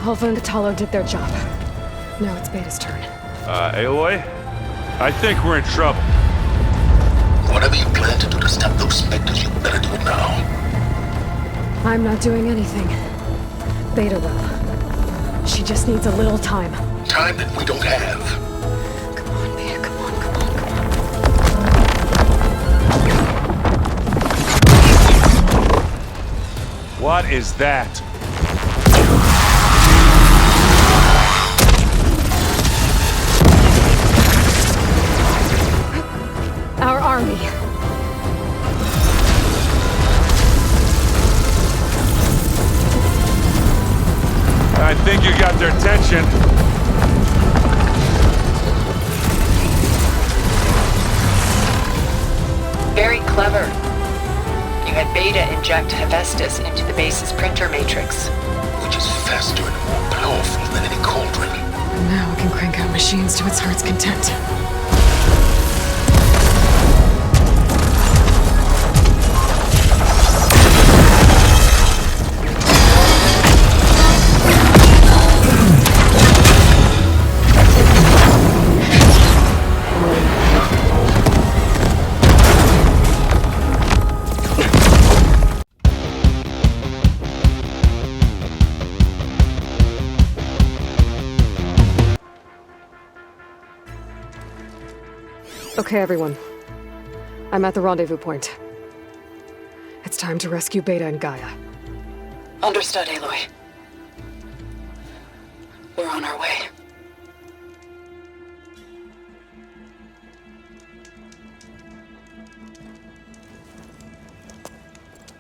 Alpha and Catalo did their job. Now it's Beta's turn. Aloy? I think we're in trouble. Whatever you plan to do to stop those specters, you better do it now. I'm not doing anything. Beta will. She just needs a little time. Time that we don't have. Come on, Beta, come on, come on, come on. What is that? Our army. I think you got their attention. Very clever. You had Beta inject Hephaestus into the base's printer matrix. Which is faster and more powerful than any cauldron. Now it can crank out machines to its heart's content. Okay, everyone. I'm at the rendezvous point. It's time to rescue Beta and Gaia. Understood, Aloy. We're on our way.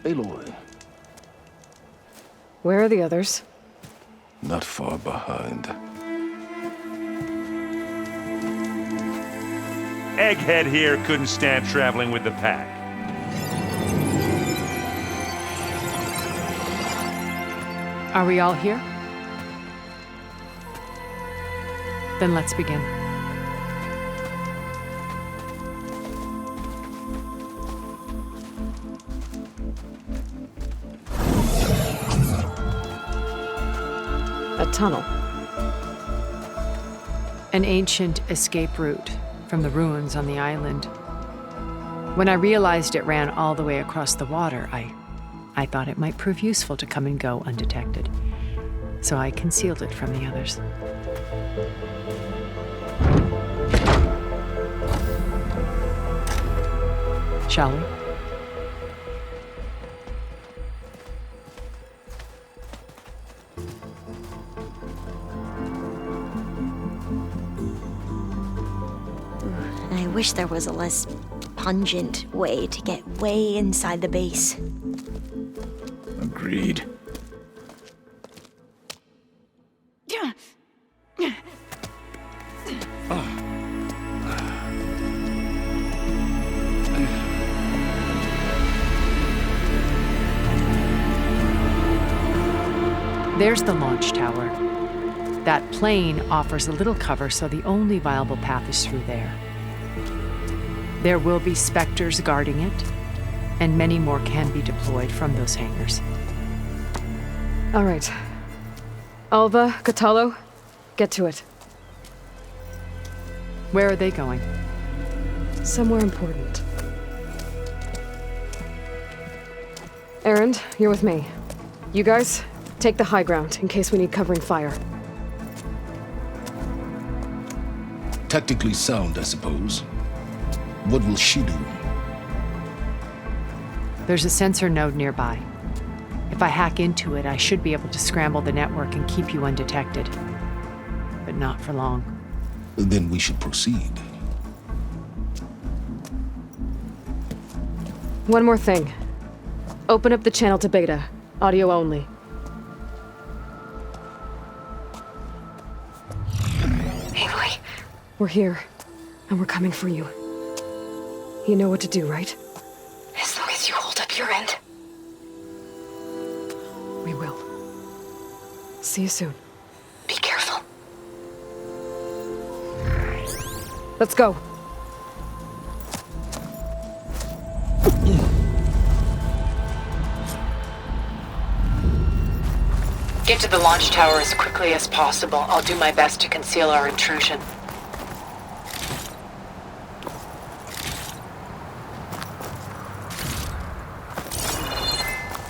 Aloy, Where are the others? not far behind. Egghead here couldn't stand traveling with the pack. Are we all here? Then let's begin. A tunnel. An ancient escape route from the ruins on the island. When I realized it ran all the way across the water, I thought it might prove useful to come and go undetected. So I concealed it from the others. Shall we? I wish there was a less pungent way to get way inside the base. Agreed. There's the launch tower. That plane offers a little cover, so the only viable path is through there. There will be specters guarding it, and many more can be deployed from those hangars. All right. Alva, Catalo, get to it. Where are they going? Somewhere important. Erend, you're with me. You guys, take the high ground in case we need covering fire. Tactically sound, I suppose. What will she do? There's a sensor node nearby. If I hack into it, I should be able to scramble the network and keep you undetected. But not for long. Then we should proceed. One more thing. Open up the channel to Beta. Audio only. Aloy, We're here, and we're coming for you. You know what to do, right? as long as you hold up your end. We will. See you soon. Be careful. Let's go. Get to the launch tower as quickly as possible. I'll do my best to conceal our intrusion.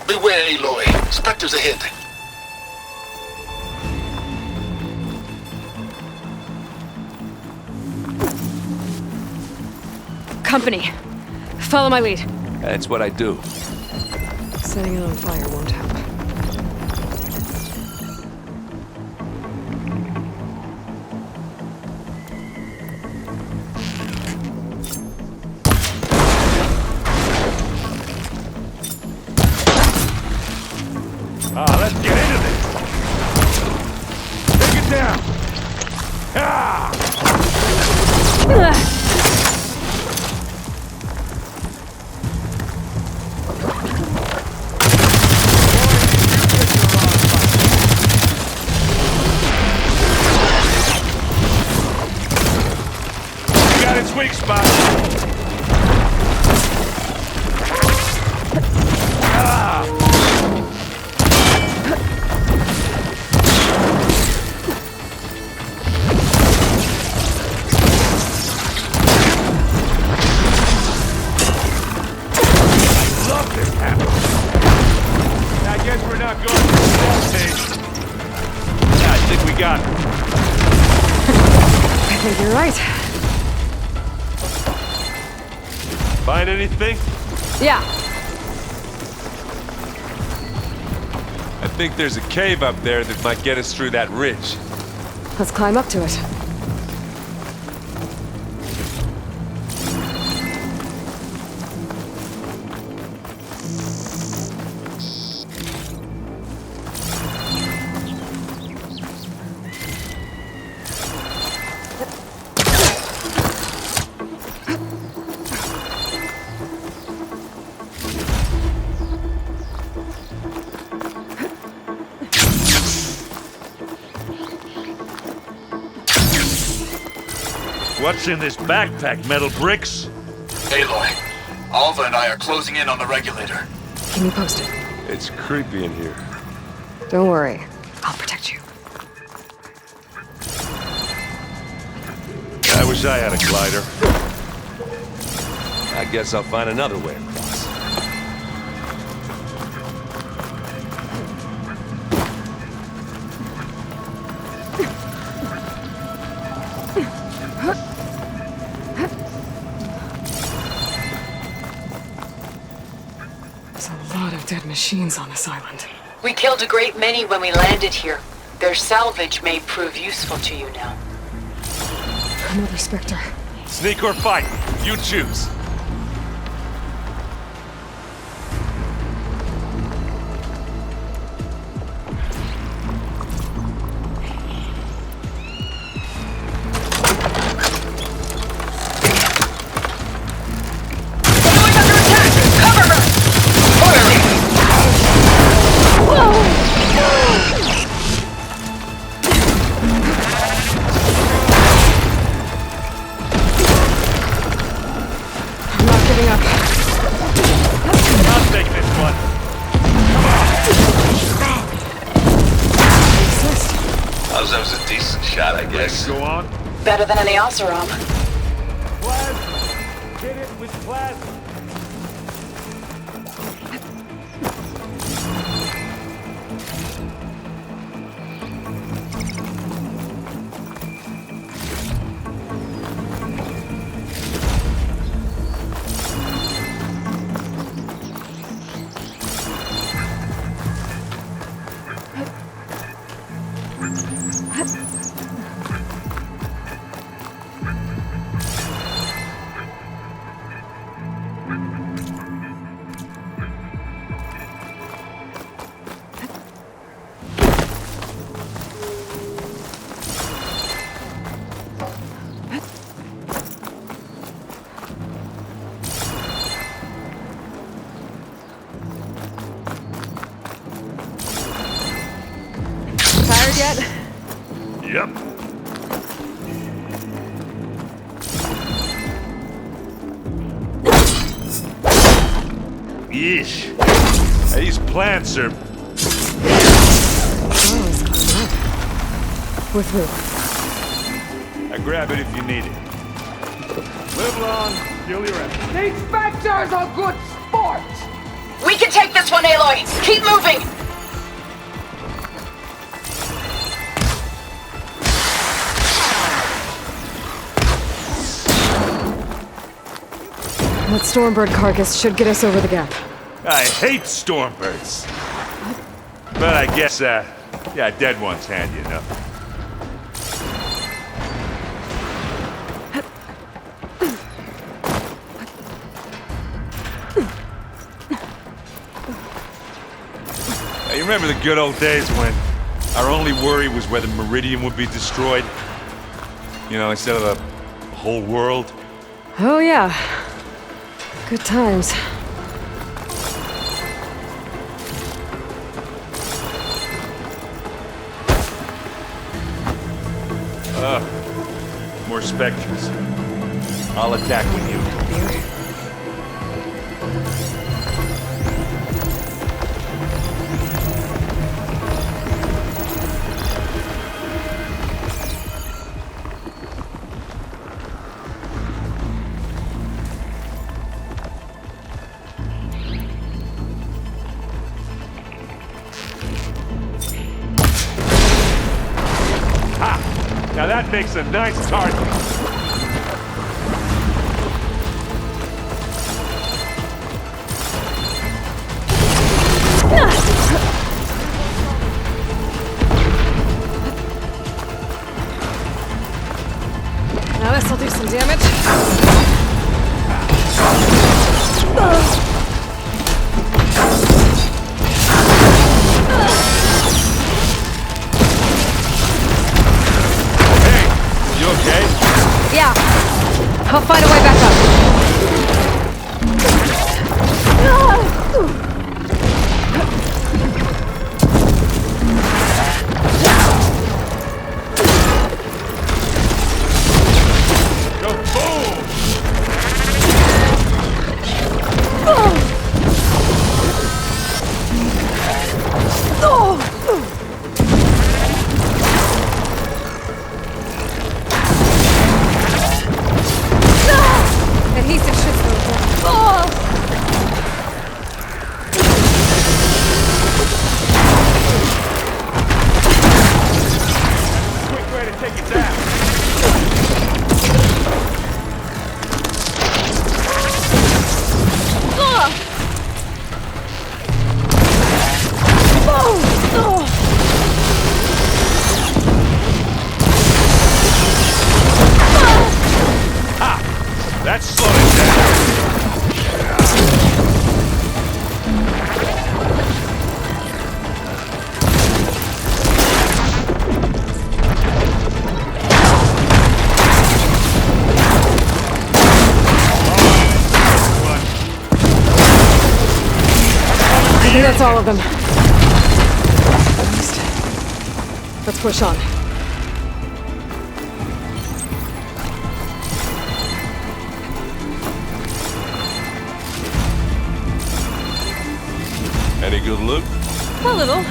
Beware, Aloy. Spectres ahead. Company. Follow my lead. That's what I do. Setting it on fire won't help. Let's get into this. Take it down. Ah! Got its weak spot. I think you're right. Find anything? Yeah. I think there's a cave up there that might get us through that ridge. Let's climb up to it. What's in this backpack, metal bricks? Aloy, Alva and I are closing in on the regulator. Keep me posted. It's creepy in here. Don't worry. I'll protect you. I wish I had a glider. I guess I'll find another way across. There's a lot of dead machines on this island. We killed a great many when we landed here. Their salvage may prove useful to you now. Another Spectre. Sneak or fight, you choose. That was a decent shot, I guess. Go on. Better than any Oseram. Plasma. Hit it with plasma. Tired yet? Yep. Yeesh. These plants are... Well, With me. I grab it if you need it. Live long, kill your enemy. These Spectres are good sports! We can take this one, Aloy! Keep moving! That Stormbird carcass should get us over the gap. I hate Stormbirds. But I guess, yeah, dead one's handy enough. Now, you remember the good old days when our only worry was whether Meridian would be destroyed? You know, instead of the whole world? Oh yeah. Good times. More specters. I'll attack with you. Now that makes a nice target. Now this'll do some damage. Yeah. I'll find a way back up. Go boom! Adhesive should slow it down. Quick way to take it down. That's slowing it down. I think that's all of them. Let's push on. Any good loot? A little.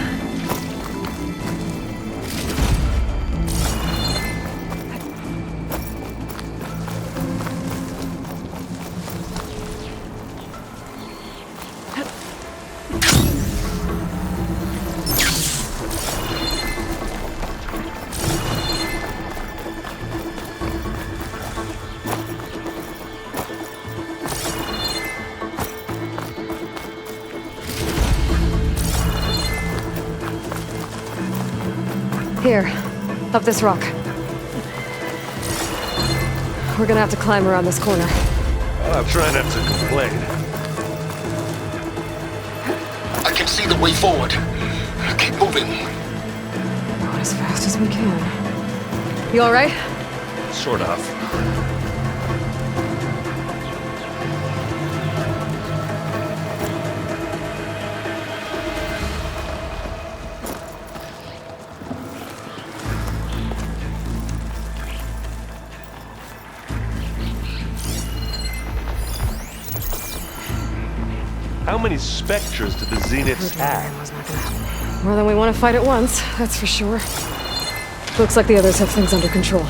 Here, up this rock. We're gonna have to climb around this corner. Well, I'll try not to complain. I can see the way forward. Keep moving. Going as fast as we can. You alright? Sort of. How many specters do the Zeniths have? More than we want to fight at once, that's for sure. Looks like the others have things under control.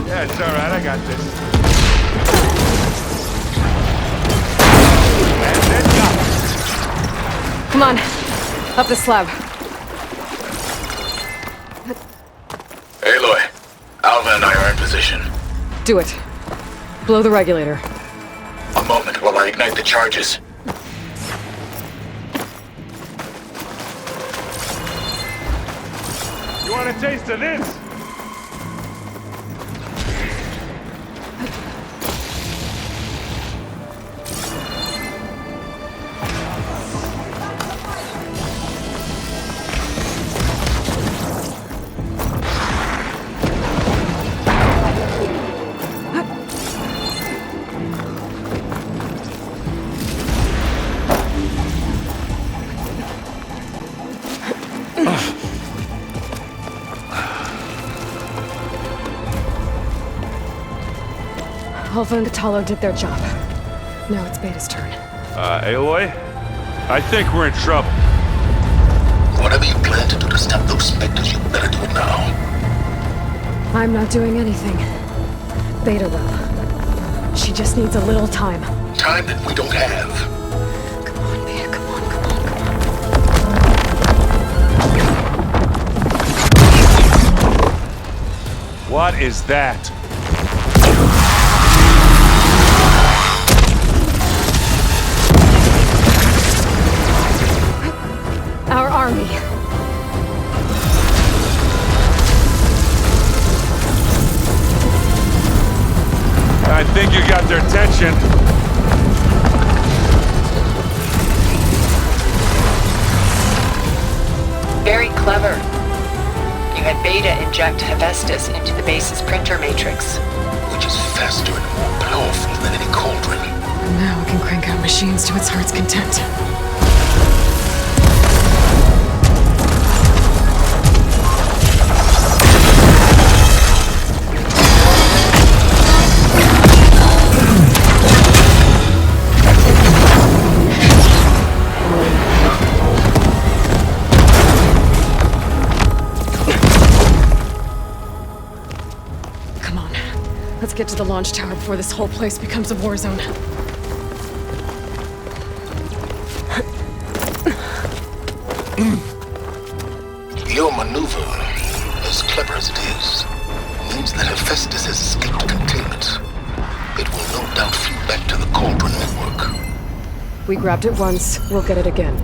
Yeah, it's alright, I got this. And then go. Come on, up the slab. Aloy, Alva and I are in position. Do it. Blow the regulator. A moment while I ignite the charges. You want a taste of this? Alpha and Catalo did their job. Now it's Beta's turn. Aloy? I think we're in trouble. Whatever you plan to do to stop those specters, you better do it now. I'm not doing anything. Beta will. She just needs a little time. Time that we don't have. Come on, Beta, come on, come on, come on. What is that? Our army. I think you got their attention. Very clever. You had Beta inject Hephaestus into the base's printer matrix. Which is faster and more powerful than any cauldron. And now it can crank out machines to its heart's content. Let's get to the launch tower before this whole place becomes a war zone. Your maneuver, as clever as it is, means that Hephaestus has escaped containment. It will no doubt feed back to the Cauldron network. We grabbed it once, we'll get it again.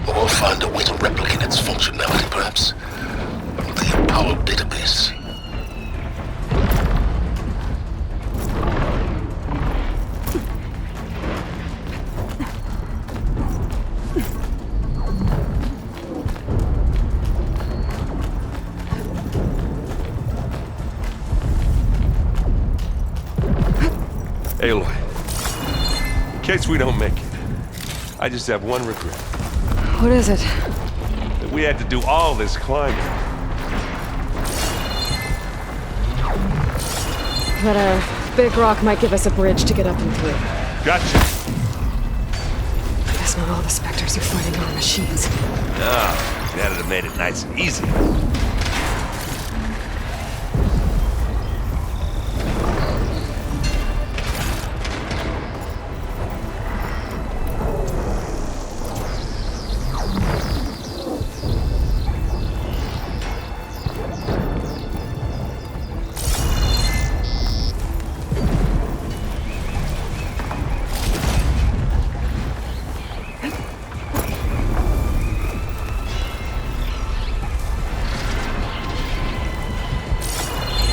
Or find a way to replicate its functionality, perhaps. The Apollo database. Aloy, in case we don't make it, I just have one regret. What is it? That we had to do all this climbing. That a big rock might give us a bridge to get up and through. Gotcha. I guess not all the specters you're fighting are machines. No, that'd have made it nice and easy.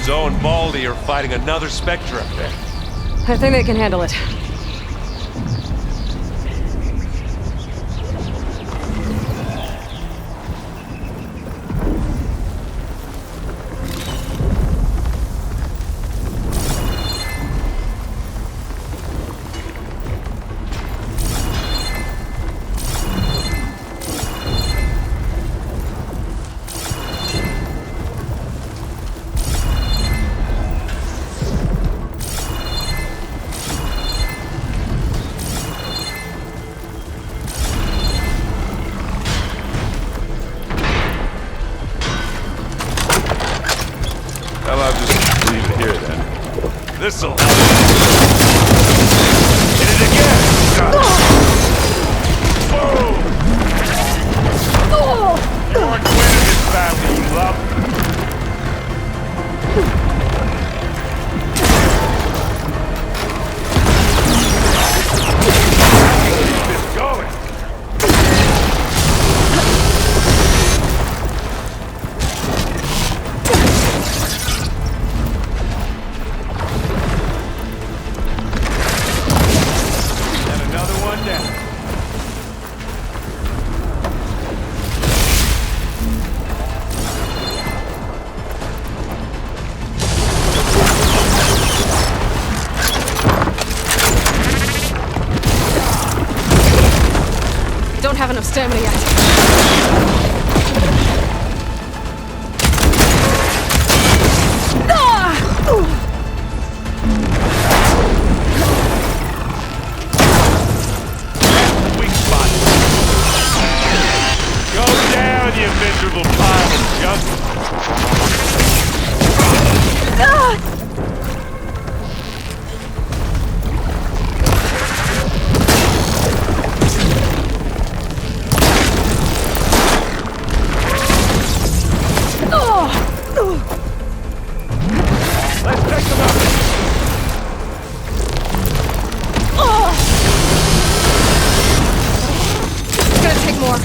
Zoe and Baldy are fighting another Spectre up there. I think they can handle it. Well, I'll just leave it here then. This'll help. Hit it again! Boom! You're quit of this family, you love. Keep this going. Don't have enough stamina yet. Weak spot. Go down, you miserable pile of junk. Let's take them out. It's gonna take more.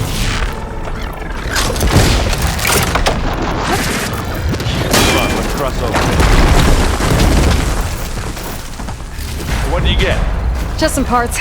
Come on, let's cross over. What do you get? Just some parts.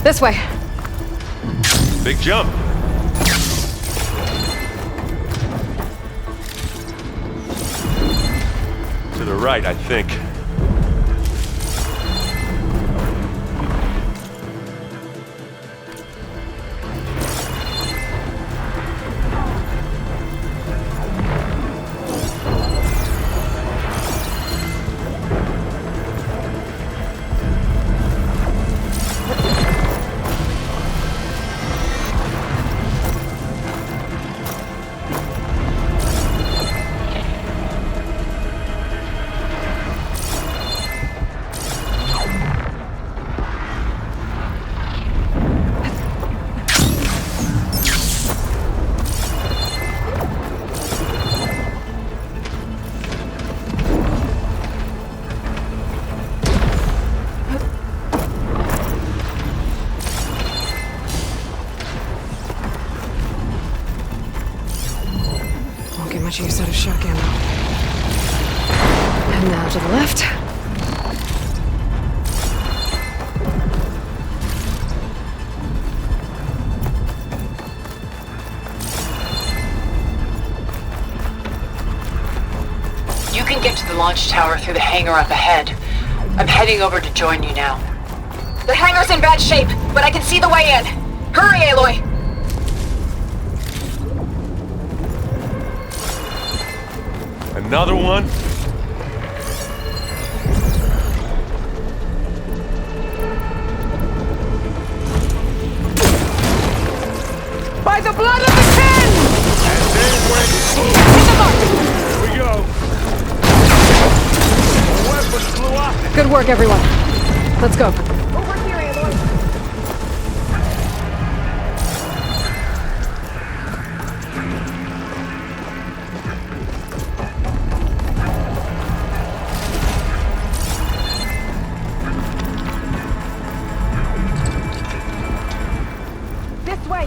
This way. Big jump. To the right, I think. Won't get much use out of shock ammo. Now to the left. You can get to the launch tower through the hangar up ahead. I'm heading over to join you now. The hangar's in bad shape, but I can see the way in. Hurry, Aloy! Another one? By the blood of the king! That's it, Wendy. Hit the mark! Here we go. The weapons blew up. Good work, everyone. Let's go. Over here, Aloy. This way.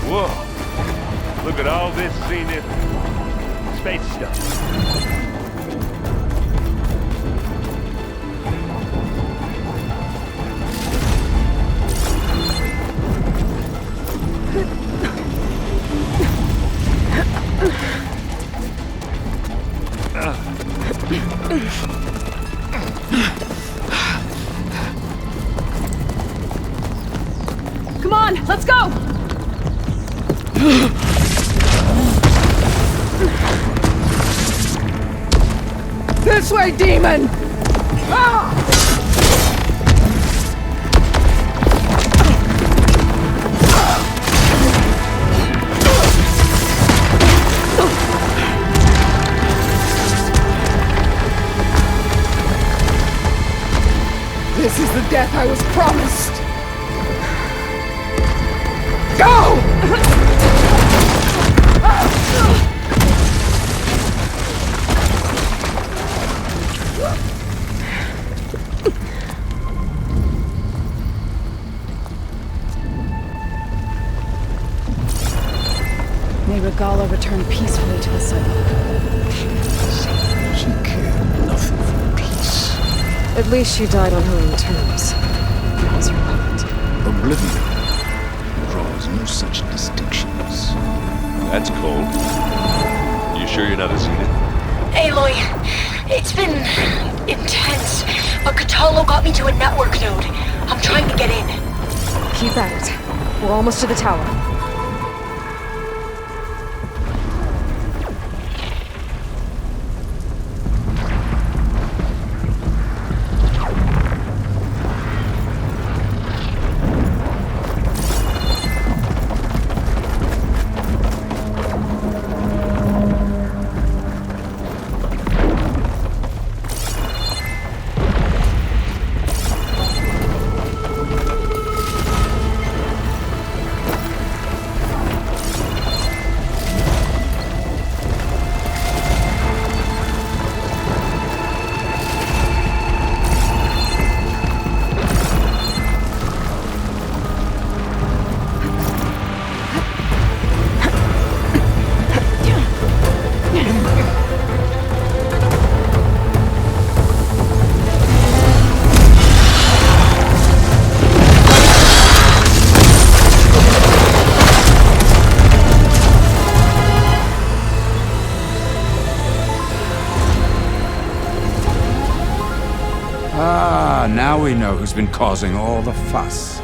Whoa. Look at all this scenic space stuff. Come on, let's go! This way, demon! Ah! This is the death I was promised! Go! May Regala return peacefully to the cycle. She cared nothing for peace. At least she died on her own terms. That was her point. Oblivion draws no such distinctions. That's cold. You sure you're not a Zenith? Aloy, it's been intense, but Cthulhu got me to a network node. I'm trying to get in. Keep at it. We're almost to the tower. Now we know who's been causing all the fuss.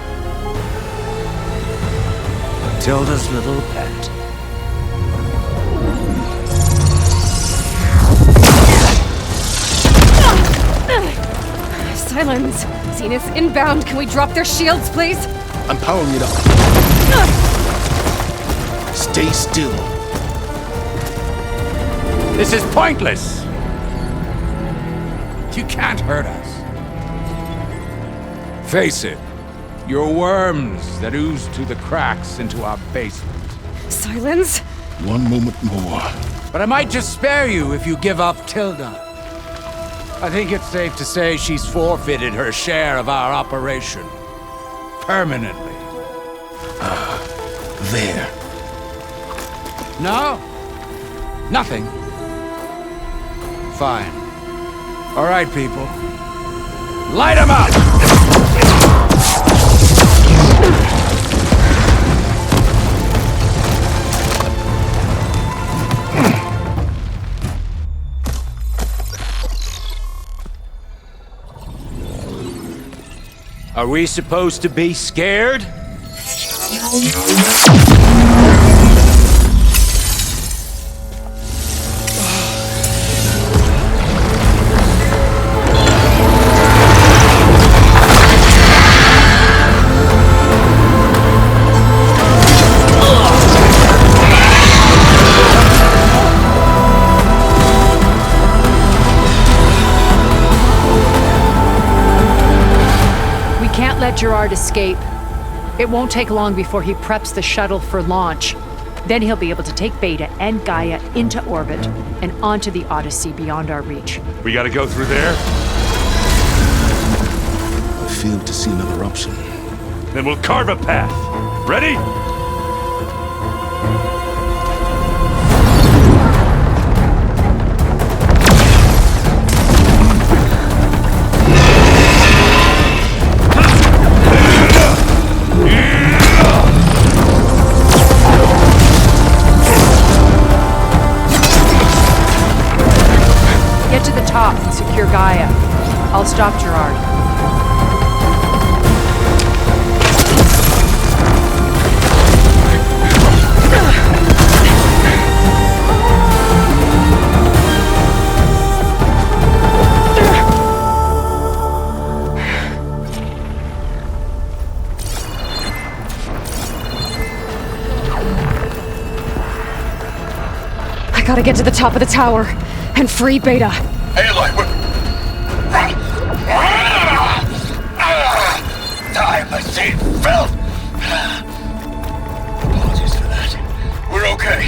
Tilda's little pet. Silence! Zenith inbound. Can we drop their shields, please? I'm powering it up. Stay still. This is pointless! You can't hurt us. Face it, you're worms that ooze through the cracks into our basement. Silence? One moment more. But I might just spare you if you give up Tilda. I think it's safe to say she's forfeited her share of our operation. Permanently. There. No? Nothing. Fine. All right, people. Light 'em up! Are we supposed to be scared? Let Gerard escape. It won't take long before he preps the shuttle for launch. Then he'll be able to take Beta and Gaia into orbit and onto the Odyssey beyond our reach. We gotta go through there? I fail to see another option. Then we'll carve a path. Ready? Get to the top and secure Gaia. I'll stop Gerard. I gotta get to the top of the tower and free Beta. Aloy, I machine filth! Apologies for that. We're okay.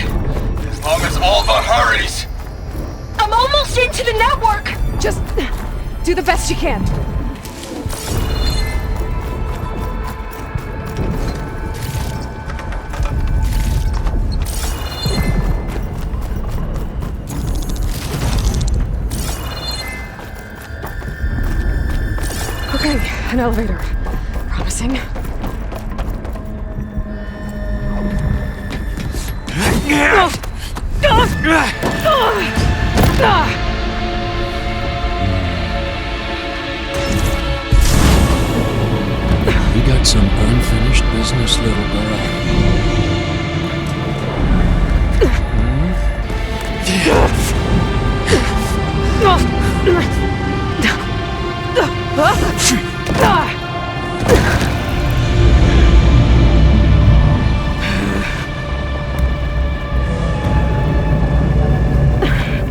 As long as Alva hurries. I'm almost into the network! Just do the best you can. Okay, an elevator. Promising. You got some unfinished business, little girl.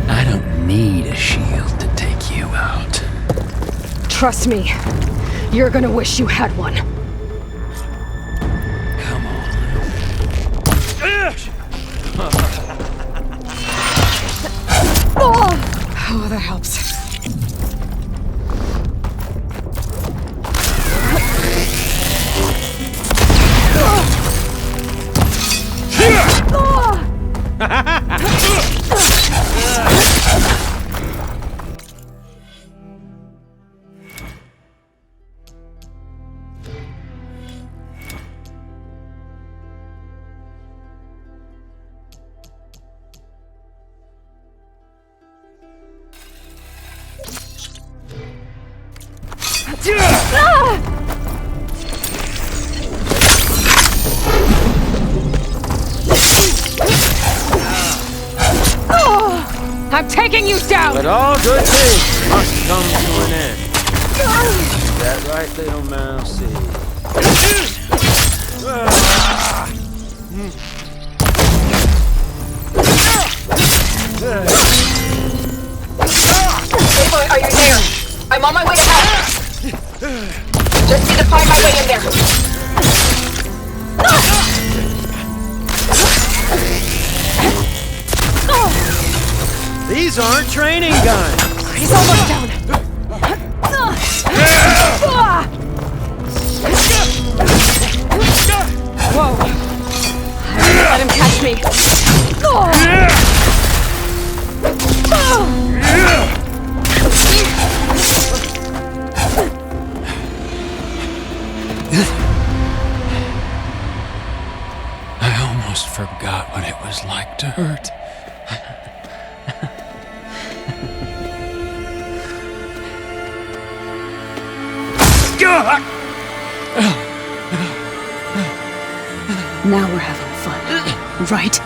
I don't need a shield to take you out. Trust me, you're gonna wish you had one. Come on. Oh, that helps. I'm taking you down! But all good things must come to an end. Is that right, little mousey? Aloy, are you there? I'm on my way to help. Just need to find my way in there. These aren't training guns. He's almost down. Whoa! I didn't let him catch me. I almost forgot what it was like to hurt. Now we're having fun, right?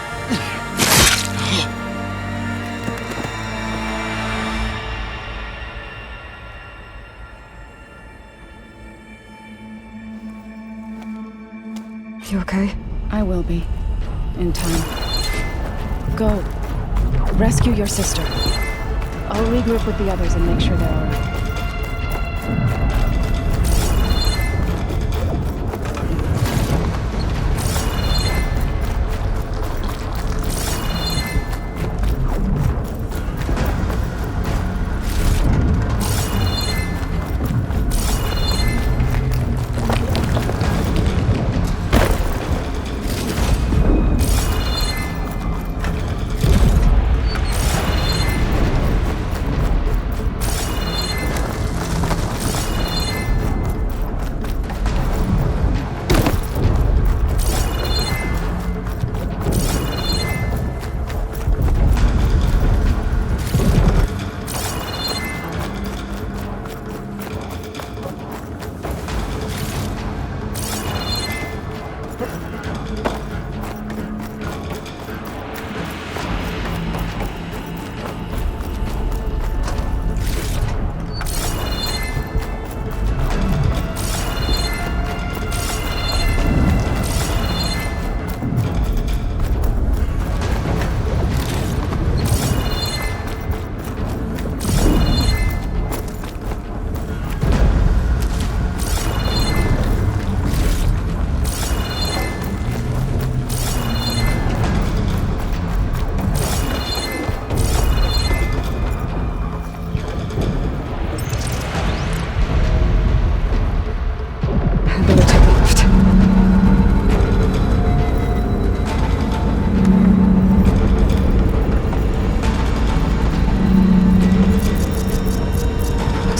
You okay? I will be. In time. Go. Rescue your sister. I'll regroup with the others and make sure they're alright.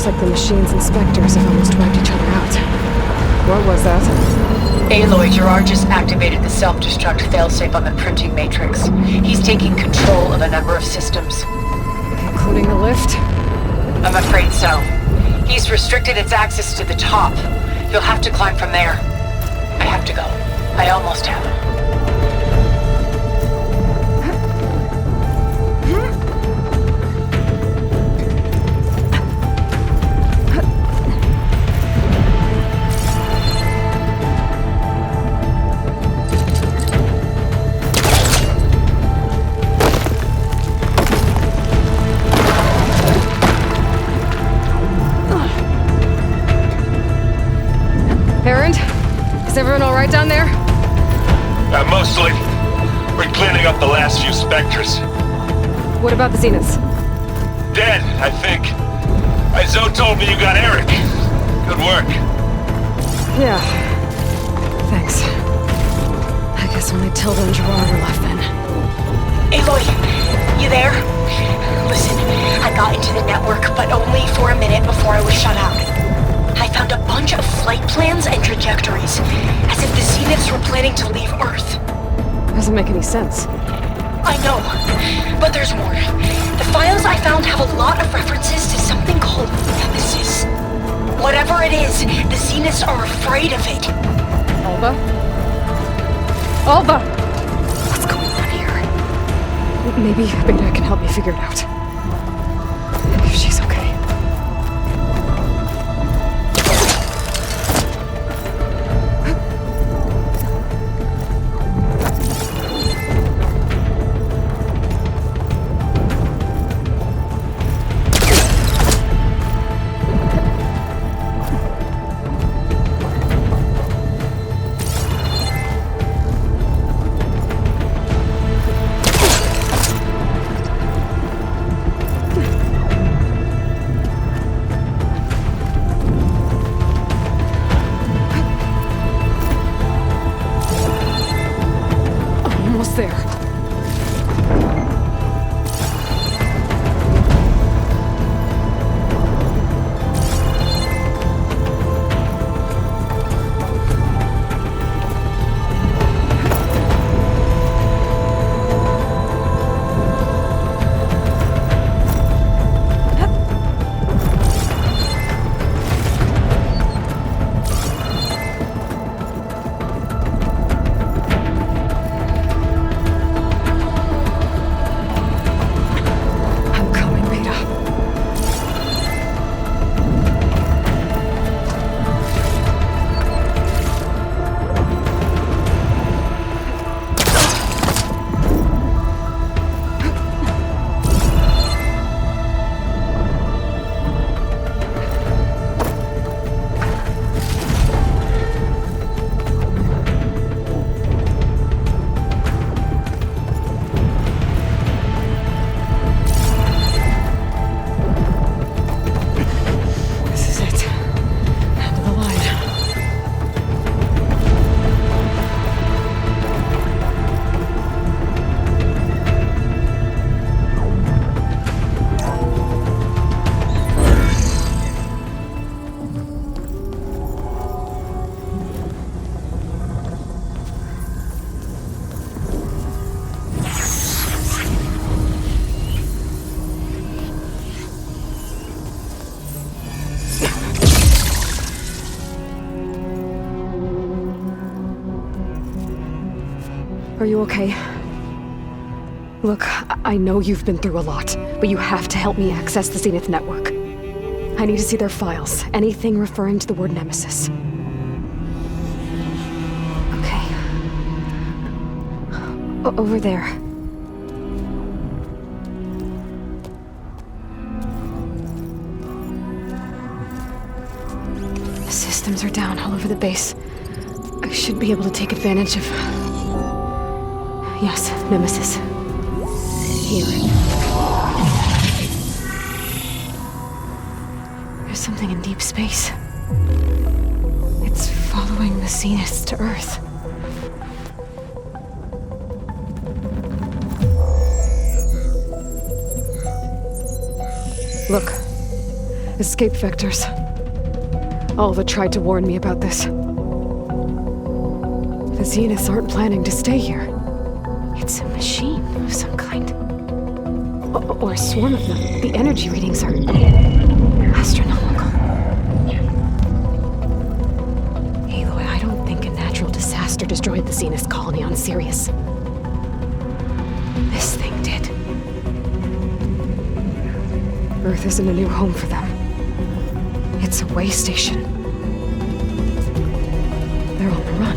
Like the machine's inspectors have almost wiped each other out. What was that? Aloy, Gerard just activated the self-destruct failsafe on the printing matrix. He's taking control of a number of systems. Including the lift? I'm afraid so. He's restricted its access to the top. You'll have to climb from there. I have to go. I almost have him. Is everyone all right down there? Mostly. We're cleaning up the last few specters. What about the Zeniths? Dead, I think. Zoe told me you got Eric. Good work. Yeah. Thanks. I guess only Tilda and Gerard are left then. Aloy, you there? Listen, I got into the network, but only for a minute before I was shut out. I found a bunch of flight plans and trajectories, as if the Zeniths were planning to leave Earth. Doesn't make any sense. I know, but there's more. The files I found have a lot of references to something called Nemesis. Whatever it is, the Zeniths are afraid of it. Alva? Alva! What's going on here? Maybe Beta can help me figure it out. If she's okay. Are you okay? Look, I know you've been through a lot, but you have to help me access the Zenith network. I need to see their files, anything referring to the word Nemesis. Okay. Over there. The systems are down all over the base. I should be able to take advantage of... Yes, Nemesis. Here. There's something in deep space. It's following the Zeniths to Earth. Look. Escape vectors. Alva tried to warn me about this. The Zeniths aren't planning to stay here. It's a machine of some kind. Or a swarm of them. The energy readings are astronomical. Aloy, I don't think a natural disaster destroyed the Zenith colony on Sirius. This thing did. Earth isn't a new home for them. It's a way station. They're on the run.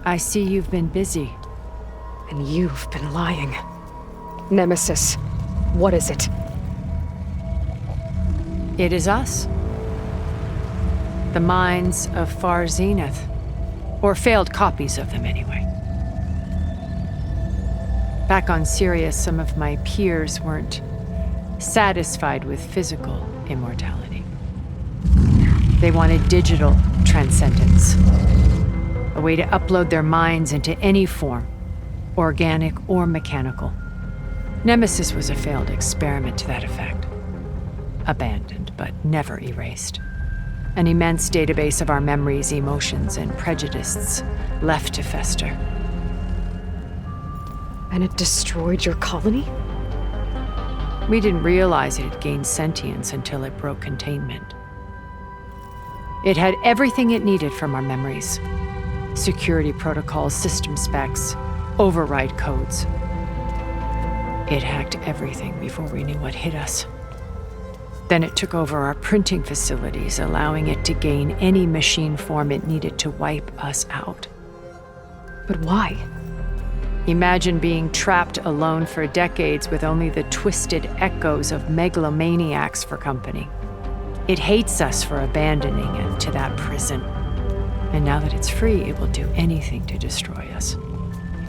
I see you've been busy. And you've been lying. Nemesis, what is it? It is us. The minds of Far Zenith. Or failed copies of them, anyway. Back on Sirius, some of my peers weren't satisfied with physical immortality. They wanted digital transcendence. A way to upload their minds into any form, organic or mechanical. Nemesis was a failed experiment to that effect. Abandoned, but never erased. An immense database of our memories, emotions, and prejudices left to fester. And it destroyed your colony? We didn't realize it had gained sentience until it broke containment. It had everything it needed from our memories. Security protocols, system specs, override codes. It hacked everything before we knew what hit us. Then it took over our printing facilities, allowing it to gain any machine form it needed to wipe us out. But why? Imagine being trapped alone for decades with only the twisted echoes of megalomaniacs for company. It hates us for abandoning it to that prison. And now that it's free, it will do anything to destroy us,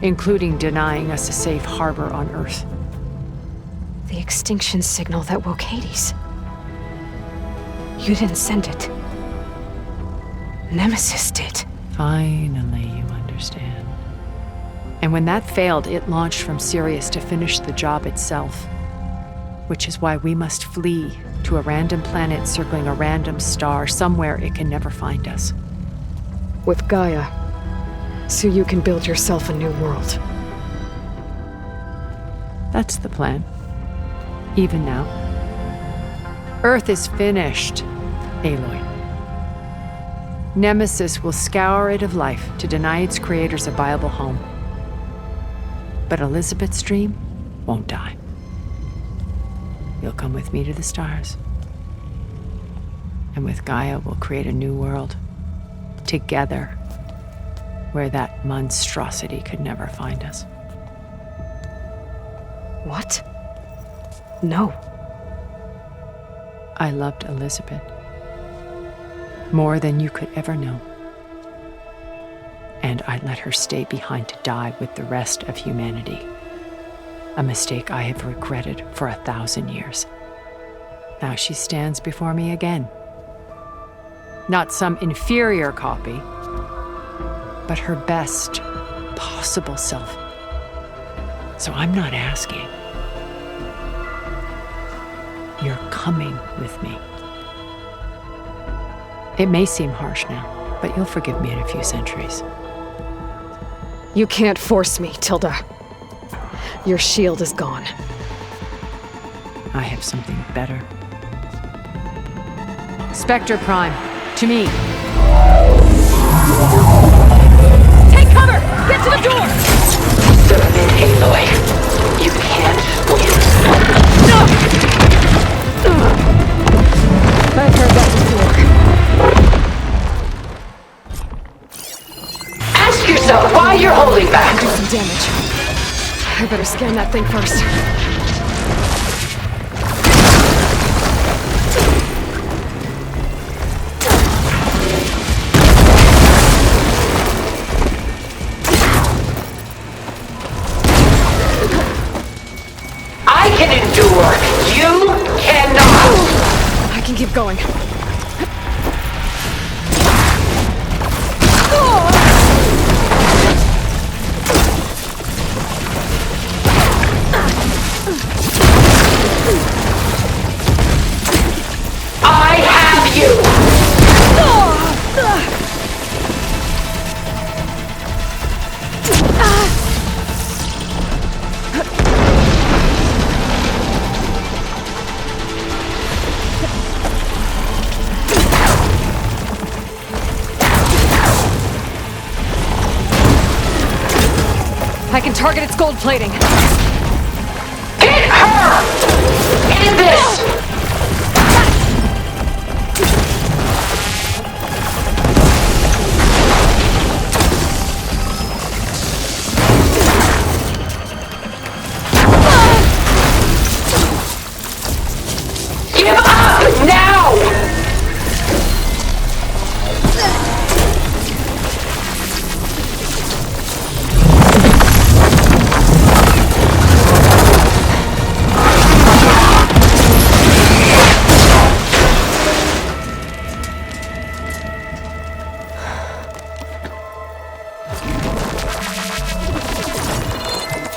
including denying us a safe harbor on Earth. The extinction signal that woke Hades. You didn't send it. Nemesis did. Finally, you understand. And when that failed, it launched from Sirius to finish the job itself. Which is why we must flee to a random planet circling a random star, somewhere it can never find us. With Gaia, so you can build yourself a new world. That's the plan. Even now. Earth is finished, Aloy. Nemesis will scour it of life to deny its creators a viable home. But Elizabeth's dream won't die. You'll come with me to the stars. And with Gaia, we'll create a new world. Together, where that monstrosity could never find us. What? No. I loved Elizabeth. More than you could ever know. And I let her stay behind to die with the rest of humanity. A mistake I have regretted for 1,000 years. Now she stands before me again. Not some inferior copy, but her best possible self. So I'm not asking. You're coming with me. It may seem harsh now, but you'll forgive me in a few centuries. You can't force me, Tilda. Your shield is gone. I have something better. Spectre Prime, to me. Take cover! Get to the door! Submit, Aloy. You can't win. No! I've heard that before. Ask yourself why you're holding back. Do some damage. I better scan that thing first. I can endure. You cannot. I can keep going. I have you. I can target its gold plating. Hit her! And this! Give up now!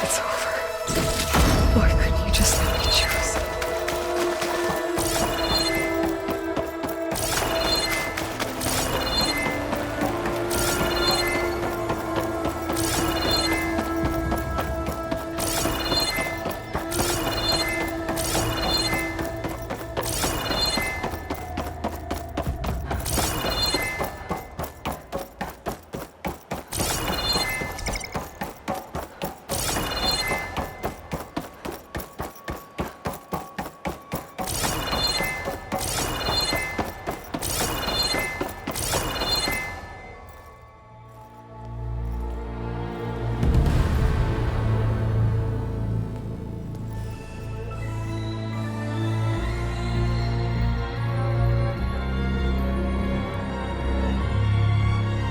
It's over. Why couldn't you just let me choose?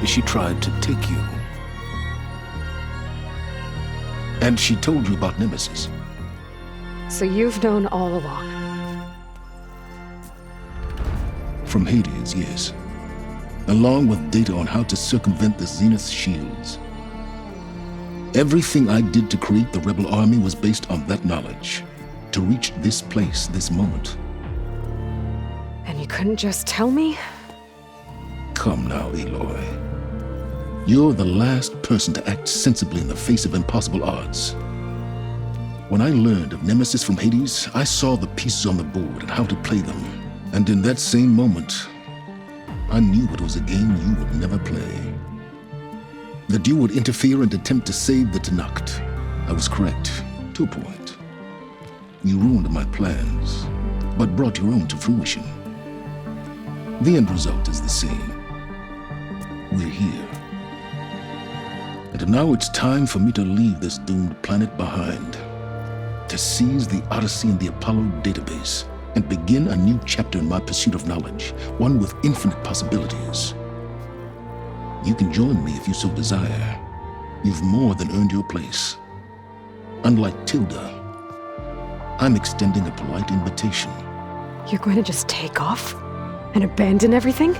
She tried to take you. And she told you about Nemesis. So you've known all along. From Hades, yes. Along with data on how to circumvent the Zenith's shields. Everything I did to create the rebel army was based on that knowledge. To reach this place, this moment. And you couldn't just tell me? Come now, Aloy. You're the last person to act sensibly in the face of impossible odds. When I learned of Nemesis from Hades, I saw the pieces on the board and how to play them. And in that same moment, I knew it was a game you would never play. That you would interfere and attempt to save the Tenakth. I was correct, to a point. You ruined my plans, but brought your own to fruition. The end result is the same. We're here. And now it's time for me to leave this doomed planet behind. To seize the Odyssey and the Apollo database and begin a new chapter in my pursuit of knowledge, one with infinite possibilities. You can join me if you so desire. You've more than earned your place. Unlike Tilda, I'm extending a polite invitation. You're going to just take off? And abandon everything?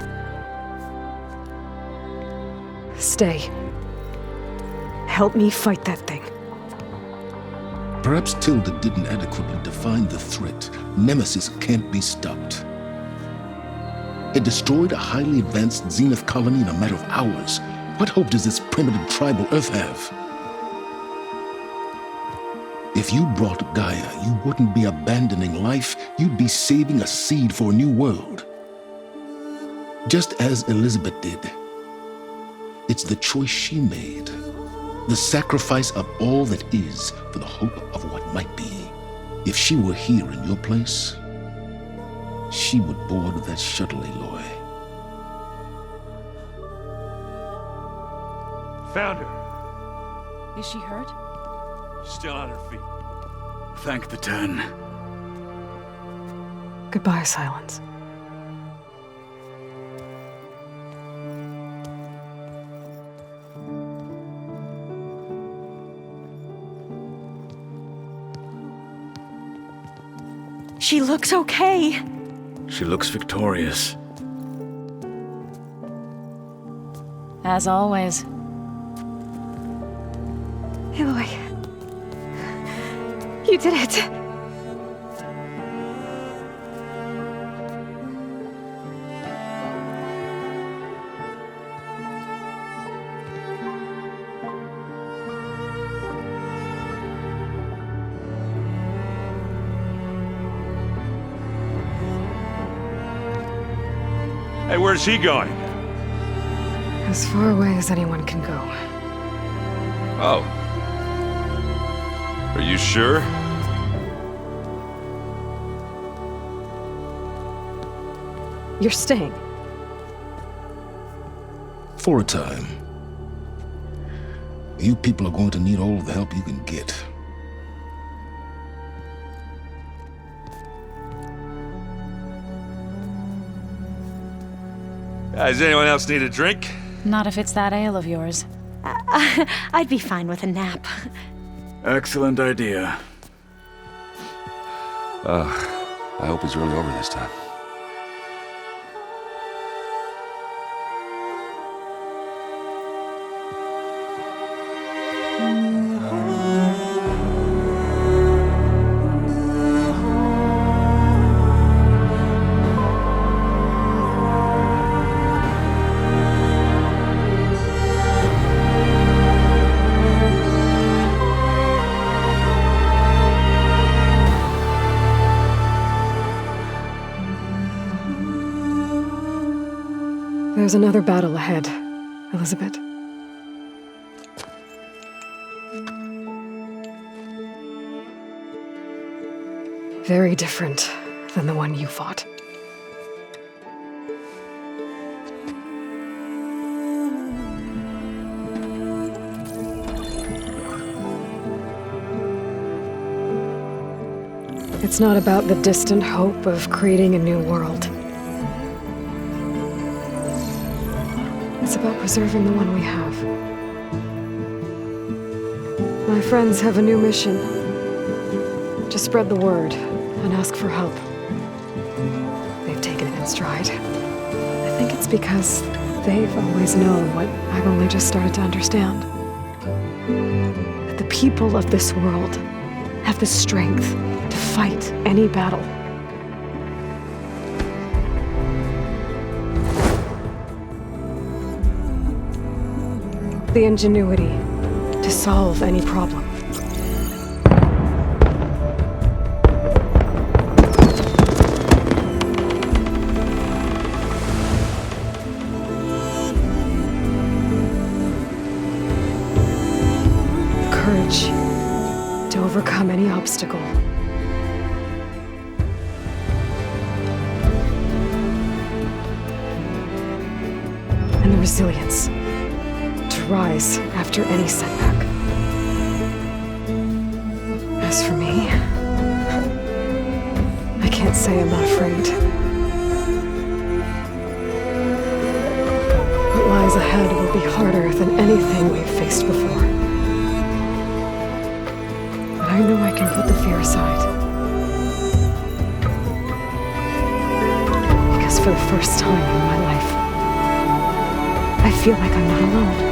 Stay. Help me fight that thing. Perhaps Tilda didn't adequately define the threat. Nemesis can't be stopped. It destroyed a highly advanced Zenith colony in a matter of hours. What hope does this primitive tribal Earth have? If you brought Gaia, you wouldn't be abandoning life, you'd be saving a seed for a new world. Just as Elizabeth did. It's the choice she made. The sacrifice of all that is for the hope of what might be. If she were here in your place, she would board that shuttle, Aloy. Found her. Is she hurt? Still on her feet. Thank the 10. Goodbye, Silence. She looks okay. She looks victorious. As always. Aloy. You did it. Hey, where's he going? As far away as anyone can go. Oh. Are you sure? You're staying. For a time. You people are going to need all of the help you can get. Does anyone else need a drink? Not if it's that ale of yours. I'd be fine with a nap. Excellent idea. I hope it's really over this time. There's another battle ahead, Elizabeth. Very different than the one you fought. It's not about the distant hope of creating a new world. It's about preserving the one we have. My friends have a new mission. To spread the word and ask for help. They've taken it in stride. I think it's because they've always known what I've only just started to understand. That the people of this world have the strength to fight any battle. The ingenuity to solve any problem. Courage to overcome any obstacle. And the resilience to rise after any setback. As for me, I can't say I'm not afraid. What lies ahead will be harder than anything we've faced before. But I know I can put the fear aside. Because for the first time in my life, I feel like I'm not alone.